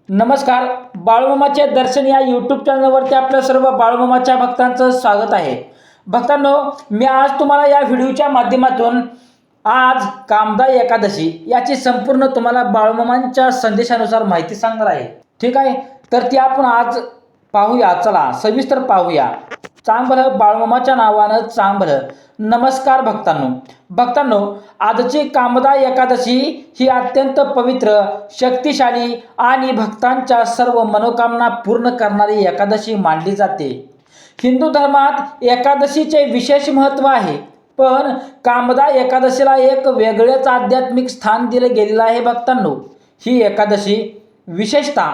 नमस्कार. बाळूमामाचे दर्शन या यूट्यूब चॅनलवरती आपल्या सर्व बाळूमामाच्या भक्तांचं स्वागत आहे. भक्तांनो, मी आज तुम्हाला या व्हिडिओच्या माध्यमातून आज कामदा एकादशी याची संपूर्ण तुम्हाला बाळूमामांच्या संदेशानुसार माहिती सांगणार आहे. ठीक आहे, तर ती आपण आज पाहूया. चला सविस्तर पाहूया. चांगलं बाळूमामाच्या नावानं चांगलं. नमस्कार भक्तांनो, आजची कामदा एकादशी ही अत्यंत पवित्र, शक्तिशाली आणि भक्तांच्या सर्व मनोकामना पूर्ण करणारी एकादशी मानली जाते. हिंदू धर्मात एकादशीचे विशेष महत्त्व आहे, पण कामदा एकादशीला एक वेगळेच आध्यात्मिक स्थान दिले गेलेलं आहे. भक्तांनो, ही एकादशी विशेषतः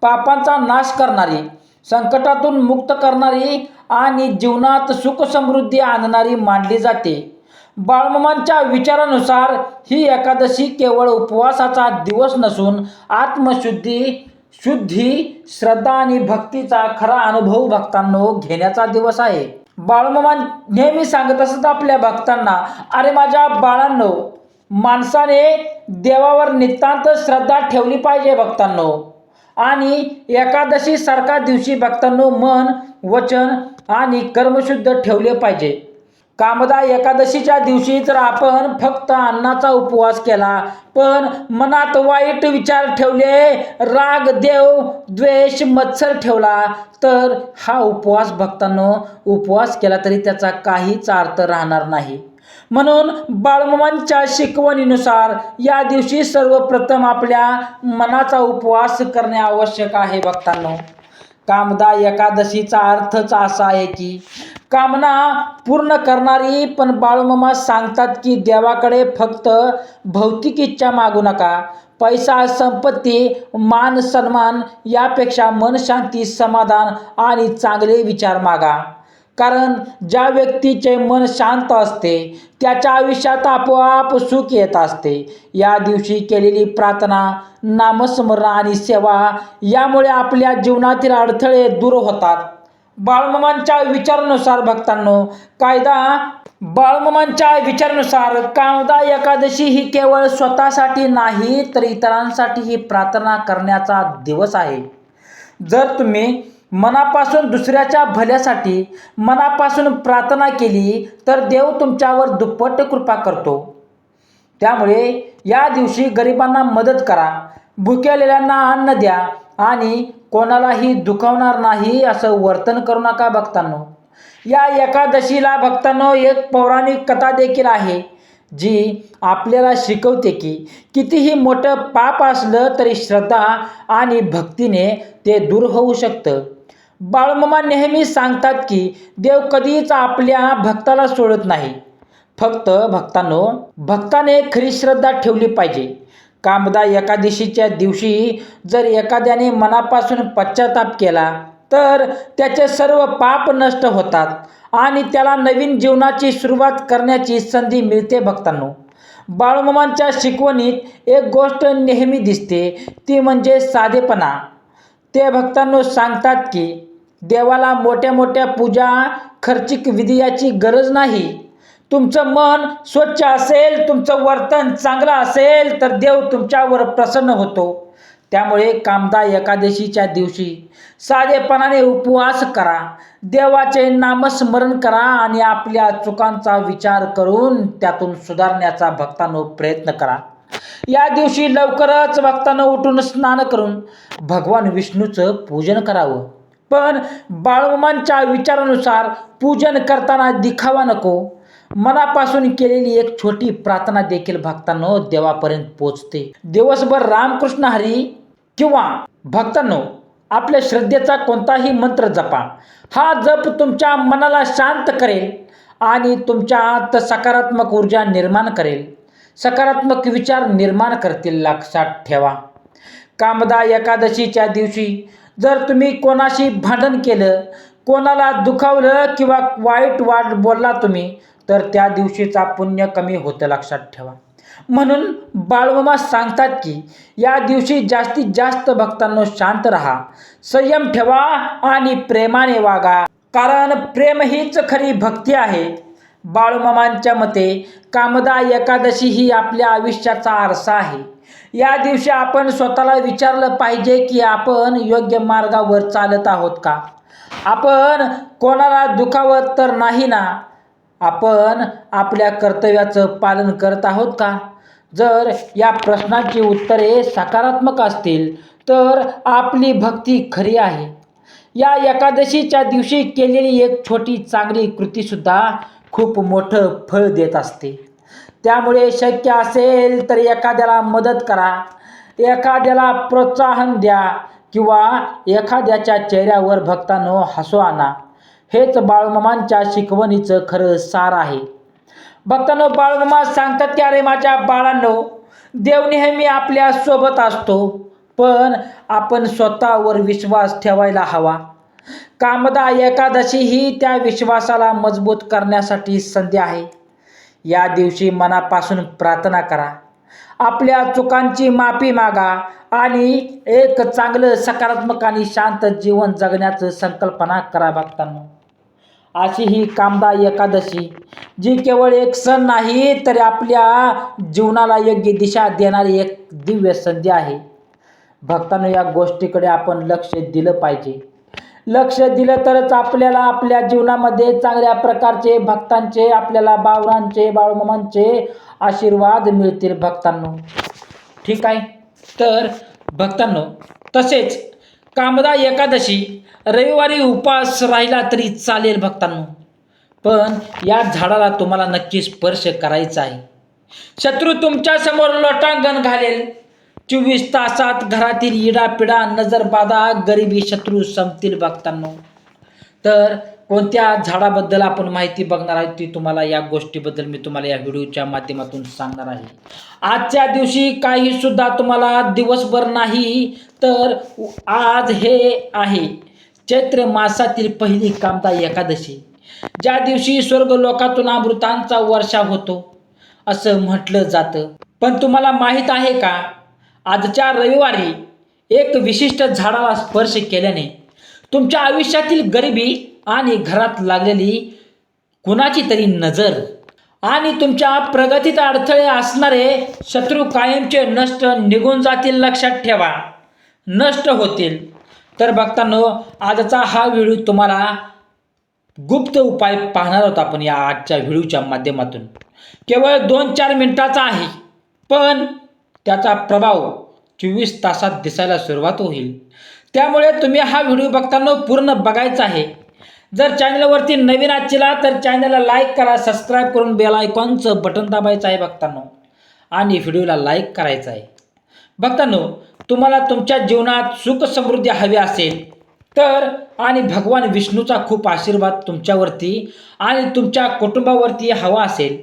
पापांचा नाश करणारी, संकटातून मुक्त करणारी आणि जीवनात सुख समृद्धी आणणारी मानली जाते. बाळूमामांच्या विचारानुसार ही एकादशी केवळ उपवासाचा दिवस नसून शुद्धी, श्रद्धा आणि भक्तीचा खरा अनुभव भक्तांनो घेण्याचा दिवस आहे. बाळूमामा नेहमी सांगत असत आपल्या भक्तांना, अरे माझ्या बाळांनो, माणसाने देवावर नितांत श्रद्धा ठेवली पाहिजे भक्तांनो. आणि एकादशी सारखा दिवशी भक्तांनो मन, वचन आणि कर्मशुद्ध ठेवले पाहिजे. कामदा एकादशीच्या दिवशी जर आपण फक्त अन्नाचा उपवास केला, पण मनात वाईट विचार ठेवले, राग, देव, द्वेष, मत्सर ठेवला, तर हा उपवास भक्तांनो, उपवास केला तरी त्याचा काहीच अर्थ राहणार नाही. म्हणून बाळूमामांच्या शिकवणीनुसार या दिवशी सर्वप्रथम आपल्या मनाचा उपवास करणे आवश्यक आहे. भक्तांनो, कामदा एकादशीचा अर्थच असा आहे की कामना पूर्ण करणारी. पण बाळूमामा सांगतात की देवाकडे फक्त भौतिक इच्छा मागू नका. पैसा, संपत्ती, मान, सन्मान यापेक्षा मन शांती, समाधान आणि चांगले विचार मागा. कारण ज्या व्यक्तीचे मन शांत असते त्याच्या आयुष्यात आपोआप सुख येत असते. या दिवशी केलेली प्रार्थना, नामस्मरण आणि सेवा यामुळे आपल्या जीवनातील अडथळे दूर होतात. बाळूमामांच्या विचारानुसार भक्तांनो, बाळूमामांच्या विचारानुसार कामदा एकादशी ही केवळ स्वतःसाठी नाही तर इतरांसाठीही प्रार्थना करण्याचा दिवस आहे. जर तुम्ही मनापासून दुसऱ्याच्या भल्यासाठी मनापासून प्रार्थना केली तर देव तुमच्यावर दुप्पट कृपा करतो. त्यामुळे या दिवशी गरिबांना मदत करा, भुकेलेल्यांना अन्न द्या आणि कोणालाही दुखावणार नाही असं वर्तन करू नका. भक्तांनो, या एकादशीला भक्तांनो एक पौराणिक कथा देखील आहे, जी आपल्याला शिकवते की कितीही मोठं पाप असलं तरी श्रद्धा आणि भक्तीने ते दूर होऊ शकतं. बाळूमामा नेहमी सांगतात की देव कधीच आपल्या भक्ताला सोडत नाही. फक्त भक्ताने खरी श्रद्धा ठेवली पाहिजे. कामदा एकादशीच्या दिवशी जर एखाद्याने मनापासून पश्चाताप केला तर त्याचे सर्व पाप नष्ट होतात आणि त्याला नवीन जीवनाची सुरुवात करण्याची संधी मिळते. भक्तांनो, बाळूमामांच्या शिकवणीत एक गोष्ट नेहमी दिसते, ती म्हणजे साधेपणा. ते भक्तांनो सांगतात की देवाला मोठ्या मोठ्या पूजा, खर्चिक विधी याची गरज नाही. तुमचं मन स्वच्छ असेल, तुमचं वर्तन चांगलं असेल तर देव तुमच्यावर प्रसन्न होतो. त्यामुळे कामदा एकादशीच्या दिवशी साधेपणाने उपवास करा, देवाचे नामस्मरण करा आणि आपल्या चुकांचा विचार करून त्यातून सुधारण्याचा भक्तांनो प्रयत्न करा. या दिवशी लवकरच भक्तांनो उठून स्नान करून भगवान विष्णूचं पूजन करावं. पण बाळूमामांच्या विचारानुसार पूजन करताना दिखावा नको. मनापासून केलेली एक छोटी प्रार्थना देखील भक्तांनो देवापर्यंत पोचते. दिवसभर रामकृष्ण हरी किंवा भक्तांनो आपल्या श्रद्धेचा कोणताही मंत्र जपा. हा जप तुमच्या मनाला शांत करेल आणि तुमच्या आत सकारात्मक ऊर्जा निर्माण करेल, सकारात्मक विचार निर्माण करतील. लक्षात ठेवा, कामदा एकादशीच्या दिवशी जर तुम्ही कोणाशी भांडण केलं, कोणाला दुखावलं किंवा वाईट बोलला तुम्ही, तर त्या दिवशीचा पुण्य कमी होतं. लक्षात ठेवा. म्हणून बाळूमामा सांगतात की या दिवशी जास्तीत जास्त भक्तांनो शांत राहा, संयम ठेवा आणि प्रेमाने वागा. कारण प्रेम हीच खरी भक्ती आहे. बाळूमामांच्या मते कामदा एकादशी ही आपल्या आयुष्याचा आरसा आहे. या दिवशी आपण स्वतःला विचारलं पाहिजे की आपण योग्य मार्गावर चालत आहोत का? आपण कोणाला दुखावत तर नाही ना? आपण आपल्या कर्तव्याचं पालन करत आहोत का? जर या प्रश्नांची उत्तरे सकारात्मक असतील तर आपली भक्ती खरी आहे. या एकादशीच्या दिवशी केलेली एक छोटी चांगली कृतीसुद्धा खूप मोठं फळ देत असते. त्यामुळे शक्य असेल तर एखाद्याला मदत करा, एखाद्याला प्रोत्साहन द्या किंवा एखाद्याच्या चेहऱ्यावर भक्तांनो हसू आणा. हेच बाळूमामांच्या शिकवणीचं खरं सार आहे. भक्तांनो, बाळूमामा सांगतात की अरे माझ्या बाळांनो, देव नेहमी आपल्या सोबत असतो, पण आपण स्वतःवर विश्वास ठेवायला हवा. कामदा एकादशी ही त्या विश्वासाला मजबूत करण्यासाठी संधी आहे. या दिवशी मनापासून प्रार्थना करा, आपल्या चुकांची माफी मागा आणि एक चांगलं सकारात्मक आणि शांत जीवन जगण्याचं संकल्पना करा. भक्तांनो, अशी ही कामदा एकादशी जी केवळ एक सण नाही तर आपल्या जीवनाला योग्य दिशा देणारी एक दिव्य संधी आहे. भक्तांनो, या गोष्टीकडे आपण लक्ष दिलं पाहिजे. लक्ष दिलं तरच आपल्याला आपल्या जीवनामध्ये चांगल्या प्रकारचे भक्तांचे, आपल्याला बाळूमामांचे, बाळूमामांचे आशीर्वाद मिळतील. भक्तांनो, ठीक आहे. तर भक्तांनो, तसेच कामदा एकादशी रविवारी उपवास राहिला तरी चालेल भक्तांनो, पण या झाडाला तुम्हाला नक्की स्पर्श करायचा आहे. शत्रू तुमच्या समोर लोटांगण घालेल. 24 तासात घरातील इडापिडा, नजरबाधा, गरिबी, शत्रू संपतील. भक्तांनो, तर कोणत्या झाडाबद्दल आपण माहिती बघणार आहे ती तुम्हाला या गोष्टीबद्दल मी तुम्हाला या व्हिडिओच्या माध्यमातून सांगणार आहे. आजच्या दिवशी काही सुद्धा तुम्हाला दिवसभर नाही तर आज हे आहे चैत्र मासातील पहिली कामदा एकादशी, ज्या दिवशी स्वर्ग लोकातून अमृतांचा वर्षाव होतो असं म्हटलं जातं. पण तुम्हाला माहीत आहे का, आजच्या रविवारी एक विशिष्ट झाडाला स्पर्श केल्याने तुमच्या आयुष्यातील गरिबी आणि घरात लागलेली कुणाची तरी नजर आणि तुमच्या प्रगतीत अडथळे असणारे शत्रू कायमचे नष्ट निघून जातील. लक्षात ठेवा, नष्ट होतील. तर भक्तांनो, आजचा हा व्हिडिओ तुम्हाला गुप्त उपाय पाहणार आहोत आपण या आजच्या व्हिडिओच्या माध्यमातून. केवळ 2-4 मिनिटाचा आहे, पण त्याचा प्रभाव 24 तासात दिसायला सुरुवात होईल. त्यामुळे तुम्ही हा व्हिडिओ बघताना पूर्ण बघायचा आहे. जर चॅनलवरती नवीन आहात तर चॅनलला लाईक करा, सबस्क्राईब करून बेल आयकॉनचं बटन दाबायचं आहे भक्तांनो, आणि व्हिडिओला लाईक करायचं आहे. भक्तांनो, तुम्हाला तुमच्या जीवनात सुख समृद्धी हवी असेल तर आणि भगवान विष्णूचा खूप आशीर्वाद तुमच्यावरती आणि तुमच्या कुटुंबावरती हवा असेल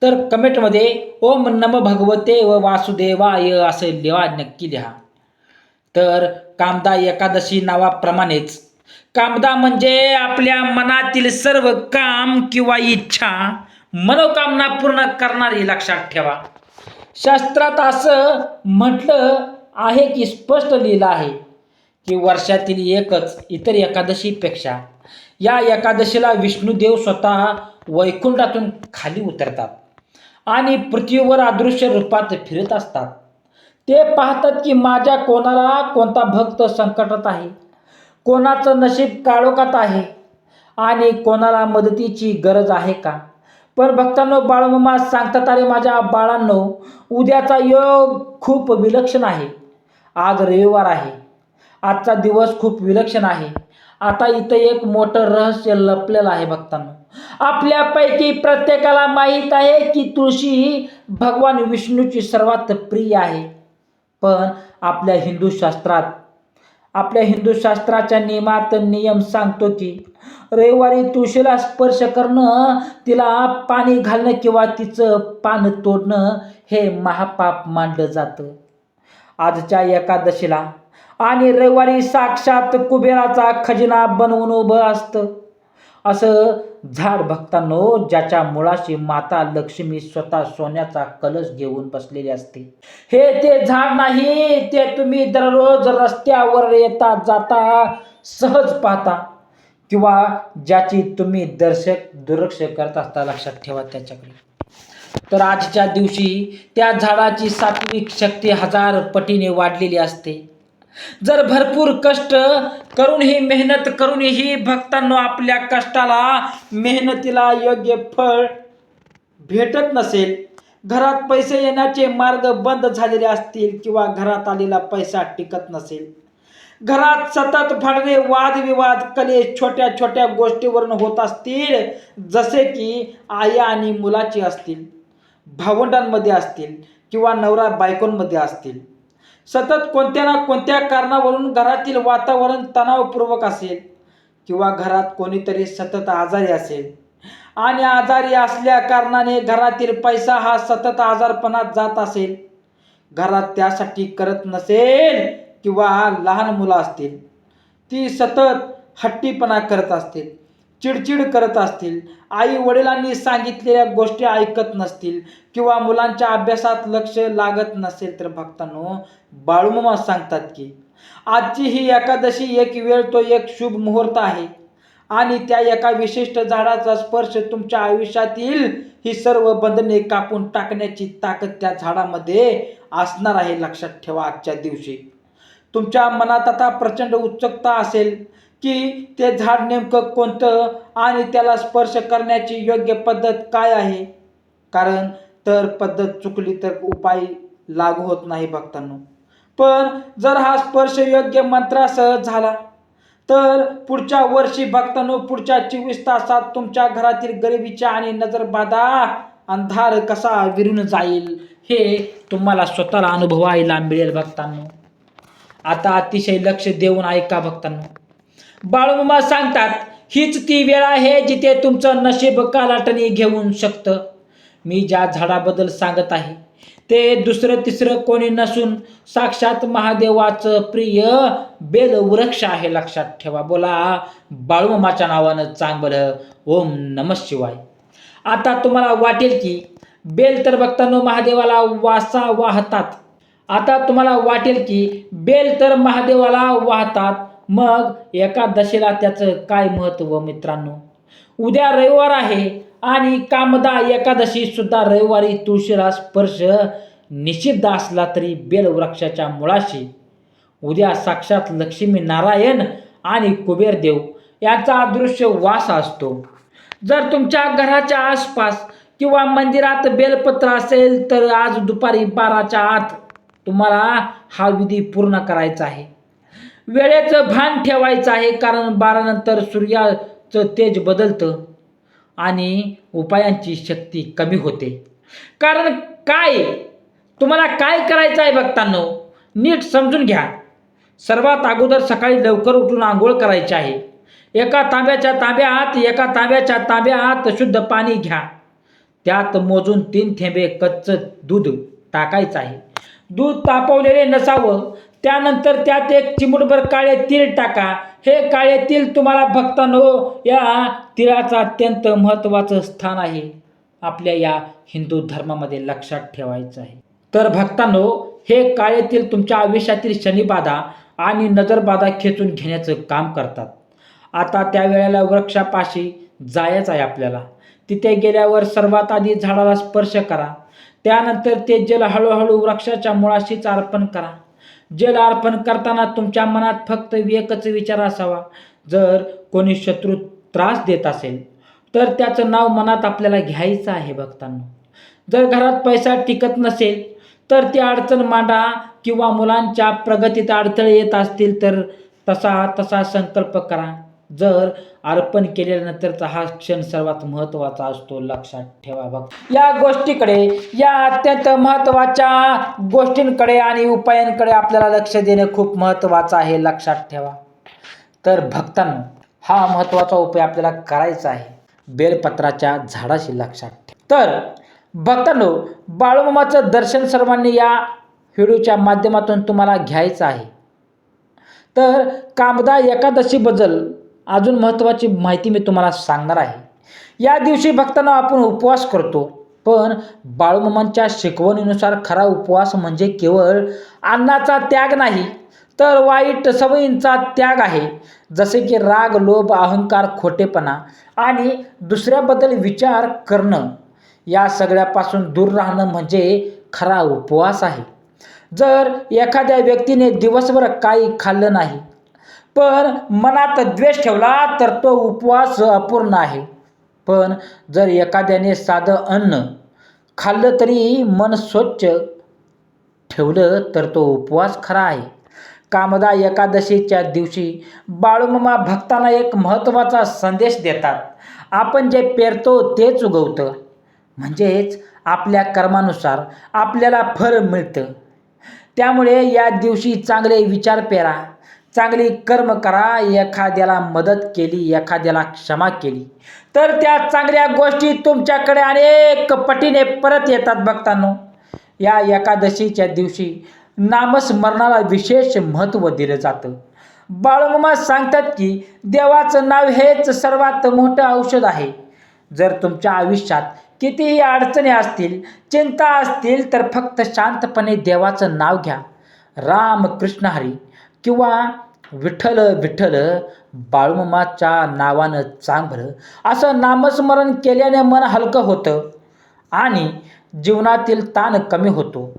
तर कमेंटमध्ये ओम नमः भगवते व वासुदेवाय असं लिहा, नक्की लिहा. तर कामदा एकादशी नावाप्रमाणेच कामदा म्हणजे आपल्या मनातील सर्व काम किंवा इच्छा, मनोकामना पूर्ण करणारी. लक्षात ठेवा, शास्त्रात असं म्हटलं आहे की स्पष्ट लिहिलं आहे की वर्षातील एकच इतर एकादशीपेक्षा या एकादशीला विष्णुदेव स्वतः वैकुंठातून खाली उतरतात आणि पृथ्वीवर अदृश्य रूपात फिरत असतात. ते पाहतात की माझ्या कोणाला कोणता भक्त संकटात आहे, कोणाचं नशीब काळोखात आहे आणि कोणाला मदतीची गरज आहे का. पण भक्तांनो, बाळूमामा सांगतात अरे माझ्या बाळांनो, उद्याचा योग खूप विलक्षण आहे. आज रविवार आहे, आजचा दिवस खूप विलक्षण आहे. आता इथं एक मोठं रहस्य लपलेलं आहे भक्तांनो. आपल्यापैकी प्रत्येकाला माहीत आहे की तुळशी ही भगवान विष्णूची सर्वात प्रिय आहे. पण आपल्या हिंदू शास्त्राच्या नियमात नियम सांगतो की रविवारी तुळशीला स्पर्श करणं, तिला पाणी घालणं किंवा तिचं पान तोडणं हे महापाप मानलं जातं. आजच्या एकादशीला आणि रविवारी साक्षात कुबेराचा खजिना बनवून उभं असतं असं झाड भक्तांनो, ज्याच्या मुळाशी माता लक्ष्मी स्वतः सोन्याचा कलश घेऊन बसलेली असते. हे ते झाड नाही, ते तुम्ही दररोज रस्त्यावर येता जाता सहज पाहता किंवा ज्याची तुम्ही दुर्लक्ष करत असता. लक्षात ठेवा त्याच्याकडे. तर आजच्या दिवशी त्या झाडाची सात्विक शक्ती 1000 पटीने वाढलेली असते. जर भरपूर कष्ट करूनही मेहनत करूनही भक्तांनो आपल्या कष्टाला मेहनतीला योग्य फळ भेटत नसेल, घरात पैसे येण्याचे मार्ग बंद झालेले असतील किंवा घरात आलेला पैसा टिकत नसेल, घरात सतत भांडणे वादविवाद कलेश छोट्या छोट्या गोष्टीवरून होत असतील, जसे की आई आणि मुलाची असतील, भावंडांमध्ये असतील किंवा नवरा बायकोंमध्ये असतील, सतत कोणत्या ना कोणत्या कारणावरून घरातील वातावरण तणावपूर्वक असेल किंवा घरात कोणीतरी सतत आजारी असेल आणि आजारी असल्या कारणाने घरातील पैसा हा सतत आजारपणात जात असेल, घरात त्यासाठी करत नसेल किंवा लहान मुलं असतील ती सतत हट्टीपणा करत असतील, चिडचिड करत असतील, आई वडिलांनी सांगितलेल्या गोष्टी ऐकत नसतील किंवा मुलांच्या अभ्यासात लक्ष लागत नसेल, तर भक्तांनो बाळूमामा सांगतात की आजची ही एकादशी एक वेळ तो एक शुभ मुहूर्त आहे आणि त्या एका विशिष्ट झाडाचा स्पर्श तुमच्या आयुष्यातील ही सर्व बंधने कापून टाकण्याची ताकद त्या झाडामध्ये असणार आहे. लक्षात ठेवा, आजच्या दिवशी तुमच्या मनात आता प्रचंड उत्सुकता असेल की ते झाड नेमकं कोणतं आणि त्याला स्पर्श करण्याची योग्य पद्धत काय आहे. कारण तर पद्धत चुकली तर उपाय लागू होत नाही भक्तांनो. पण जर हा स्पर्श योग्य मंत्रासह झाला तर पुढच्या वर्षी भक्तांनो पुढच्या 24 तासात तुमच्या घरातील गरिबीच्या आणि नजरबाधा अंधार कसा विरून जाईल हे तुम्हाला स्वतःला अनुभवायला मिळेल भक्तांनो. आता अतिशय लक्ष देऊन ऐका भक्तांनो. बाळूमामा सांगतात हीच ती वेळ आहे जिथे तुमचं नशीब कालाटणी घेऊन शकतं. मी ज्या झाडाबद्दल सांगत आहे ते दुसरं तिसरं कोणी नसून साक्षात महादेवाचं प्रिय बेलवृक्ष आहे. लक्षात ठेवा. बोला बाळूमामाच्या नावानं चांगलं ओम नमः शिवाय. आता तुम्हाला वाटेल की बेल तर भक्तांनो महादेवाला वासा वाहतात. आता तुम्हाला वाटेल की बेल तर महादेवाला वाहतात, मग एकादशीला त्याचं काय महत्त्व मित्रांनो. उद्या रविवार आहे आणि कामदा एकादशी सुद्धा रविवारी तुळशीला स्पर्श निषिद्ध असला तरी बेलवृक्षाच्या मुळाशी उद्या साक्षात लक्ष्मी नारायण आणि कुबेर देव यांचा अदृश्य वास असतो. जर तुमच्या घराच्या आसपास किंवा मंदिरात बेलपत्र असेल तर आज दुपारी 12च्या आत तुम्हाला हा विधी पूर्ण करायचा आहे. वेळेचं भान ठेवायचं आहे, कारण 12 नंतर सूर्याचं तेज बदलतं आणि उपायांची शक्ती कमी होते. कारण काय तुम्हाला काय करायचं आहे भक्तांनो, नीट समजून घ्या. सर्वात अगोदर सकाळी लवकर उठून आंघोळ करायची आहे. एका तांब्याच्या तांब्यात शुद्ध पाणी घ्या. त्यात मोजून 3 थेंबे कच्चं दूध टाकायचं आहे. दूध तापवलेले नसावं. त्यानंतर त्यात 1 चिमूटभर काळे तीळ टाका. हे काळे तीळ तुम्हाला भक्तांनो या तिळाचं अत्यंत महत्त्वाचं स्थान आहे आपल्या या हिंदू धर्मामध्ये. लक्षात ठेवायचं आहे. तर भक्तांनो हे काळे तीळ तुमच्या आयुष्यातील शनिबाधा आणि नजरबाधा खेचून घेण्याचं काम करतात. आता त्यावेळेला वृक्षापाशी जायचं आहे आपल्याला. तिथे गेल्यावर सर्वात आधी झाडाला स्पर्श करा. त्यानंतर ते जल हळूहळू वृक्षाच्या मुळाशीच अर्पण करा. जल अर्पण करताना तुमच्या मनात फक्त एकच विचार असावा, जर कोणी शत्रू त्रास देत असेल तर त्याचं नाव मनात आपल्याला घ्यायचं आहे भक्तांनो. जर घरात पैसा टिकत नसेल तर ती अडचण मांडा किंवा मुलांच्या प्रगतीत अडथळे येत असतील तर तसा संकल्प करा. जर अर्पण केल्यानंतरचा हा क्षण सर्वात महत्त्वाचा असतो. लक्षात ठेवा भक्त. या गोष्टीकडे, या अत्यंत महत्त्वाच्या गोष्टींकडे आणि उपायांकडे आपल्याला लक्ष देणे खूप महत्त्वाचं आहे. लक्षात ठेवा. तर भक्तांनो हा महत्त्वाचा उपाय आपल्याला करायचा आहे बेलपत्राच्या झाडाशी. लक्षात ठेवा. तर भक्तांनो बाळूमामाचं दर्शन सर्वांनी या व्हिडिओच्या माध्यमातून तुम्हाला घ्यायचं आहे. तर कामदा एकादशीबद्दल अजून महत्त्वाची माहिती मी तुम्हाला सांगणार आहे. या दिवशी भक्तांनो आपण उपवास करतो, पण बाळूमामांच्या शिकवणीनुसार खरा उपवास म्हणजे केवळ अन्नाचा त्याग नाही तर वाईट सवयींचा त्याग आहे. जसे की राग, लोभ, अहंकार, खोटेपणा आणि दुसऱ्याबद्दल विचार करणं या सगळ्यापासून दूर राहणं म्हणजे खरा उपवास आहे. जर एखाद्या व्यक्तीने दिवसभर काही खाल्लं नाही पण मनात द्वेष ठेवला तर तो उपवास अपूर्ण आहे. पण जर एखाद्याने साधं अन्न खाल्लं तरी मन स्वच्छ ठेवलं तर तो उपवास खरा आहे. कामदा एकादशीच्या दिवशी बाळूमामा भक्तांना एक महत्त्वाचा संदेश देतात. आपण जे पेरतो तेच उगवतं. म्हणजेच आपल्या कर्मानुसार आपल्याला फळ मिळतं. त्यामुळे या दिवशी चांगले विचार पेरा, चांगली कर्म करा. एखाद्याला मदत केली, एखाद्याला क्षमा केली तर त्या चांगल्या गोष्टी तुमच्याकडे अनेक पटीने परत येतात. भक्तांनो, या एकादशीच्या दिवशी नामस्मरणाला विशेष महत्त्व दिलं जातं. बाळूमामा सांगतात की देवाचं नाव हेच सर्वात मोठं औषध आहे. जर तुमच्या आयुष्यात कितीही अडचणी असतील, चिंता असतील तर फक्त शांतपणे देवाचं नाव घ्या. राम कृष्ण हरी किंवा विठ्ठल विठ्ठल बाळूमामाच्या नावानं चांगलं असं नामस्मरण केल्याने मन हलकं होतं आणि जीवनातील ताण कमी होतो.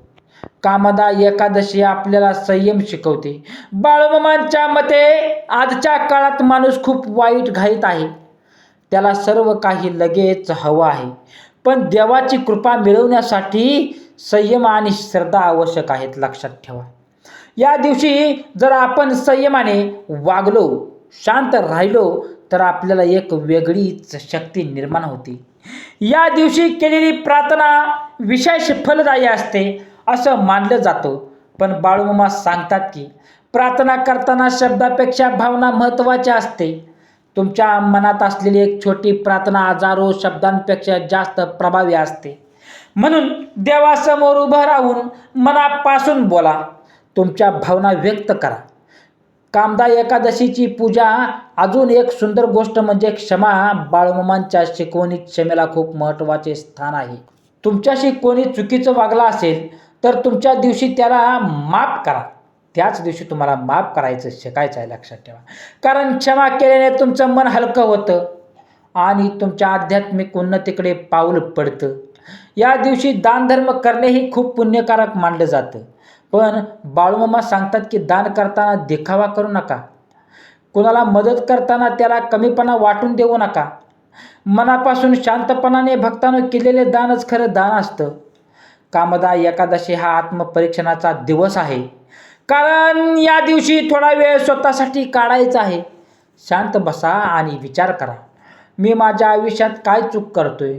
कामदा एकादशी आपल्याला संयम शिकवते. बाळूमामांच्या मते आजच्या काळात माणूस खूप वाईट घाईत आहे. त्याला सर्व काही लगेच हवं आहे. पण देवाची कृपा मिळवण्यासाठी संयम आणि श्रद्धा आवश्यक आहेत, लक्षात ठेवा. या दिवशी जर आपण संयमाने वागलो, शांत राहिलो तर आपल्याला एक वेगळीच शक्ती निर्माण होते. या दिवशी केलेली प्रार्थना विशेष फलदायी असते असं मानलं जातं. पण बाळूमामा सांगतात की प्रार्थना करताना शब्दापेक्षा भावना महत्त्वाची असते. तुमच्या मनात असलेली एक छोटी प्रार्थना हजारो शब्दांपेक्षा जास्त प्रभावी असते. म्हणून देवासमोर उभं राहून मनापासून बोला, तुमच्या भावना व्यक्त करा. कामदा एकादशीची पूजा अजून एक सुंदर गोष्ट म्हणजे क्षमा. बाळूमामांच्या शिकवणीत क्षमेला खूप महत्त्वाचे स्थान आहे. तुमच्याशी कोणी चुकीचं वागलं असेल तर तुमच्या दिवशी त्याला माफ करा. त्याच दिवशी तुम्हाला माफ करायचं शिकायचं आहे, लक्षात ठेवा. कारण क्षमा केल्याने तुमचं मन हलकं होतं आणि तुमच्या आध्यात्मिक उन्नतीकडे पाऊल पडतं. या दिवशी दानधर्म करणेही खूप पुण्यकारक मानलं जातं. पण बाळूमामा सांगतात की दान करताना देखावा करू नका. कुणाला मदत करताना त्याला कमीपणा वाटून देऊ नका. मनापासून शांतपणाने भक्तांनो केलेले दानच खरं दान असतं. कामदा एकादशी हा आत्मपरीक्षणाचा दिवस आहे. कारण या दिवशी थोडा वेळ स्वतःसाठी काढायचा आहे. शांत बसा आणि विचार करा, मी माझ्या आयुष्यात काय चूक करतोय?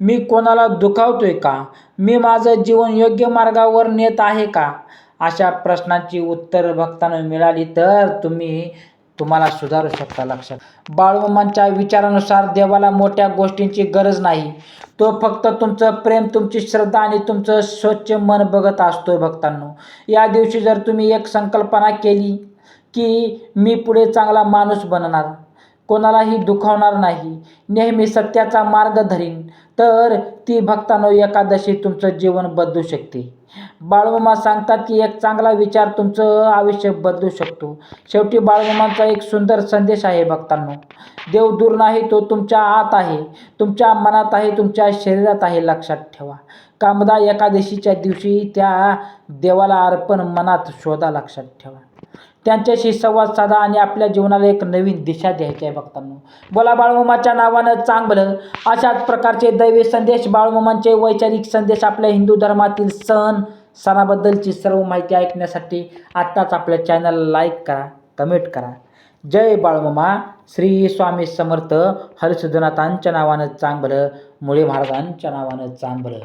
मी कोणाला दुखावतोय का? मी माझं जीवन योग्य मार्गावर नेत आहे का? अशा प्रश्नांची उत्तर भक्तांना मिळाली तर तुम्हाला सुधारू शकता, लक्षात. बाळूमामांच्या विचारानुसार देवाला मोठ्या गोष्टींची गरज नाही. तो फक्त तुमचं प्रेम, तुमची श्रद्धा आणि तुमचं स्वच्छ मन बघत असतोय. भक्तांनो, या दिवशी जर तुम्ही एक संकल्पना केली की मी पुढे चांगला माणूस बनणार, कोणालाही दुखावणार नाही, नेहमी सत्याचा मार्ग धरीन, तर ती भक्तांनो एकादशी तुमचं जीवन बदलू शकते. बाळूमामा सांगतात की एक चांगला विचार तुमचं आयुष्य बदलू शकतो. शेवटी बाळूमामांचा एक सुंदर संदेश आहे भक्तांनो, देव दूर नाही, तो तुमच्या आत आहे, तुमच्या मनात आहे, तुमच्या शरीरात आहे, लक्षात ठेवा. कामदा एकादशीच्या दिवशी त्या देवाला अर्पण मनात शोधा, लक्षात ठेवा. त्यांच्याशी संवाद साधा आणि आपल्या जीवनाला एक नवीन दिशा द्यायची आहे. भक्तांनो, बोला बाळूमामाच्या नावानं चांगलं. अशाच प्रकारचे दैवी संदेश, बाळूमामांचे वैचारिक संदेश, आपल्या हिंदू धर्मातील सणाबद्दलची सर्व माहिती ऐकण्यासाठी आत्ताच आपल्या चॅनलला लाईक करा, कमेंट करा. जय बाळूमामा. श्री स्वामी समर्थ. हरिसुधनाथांच्या नावानं चांगलं, मुळे महाराजांच्या नावानं चांगलं.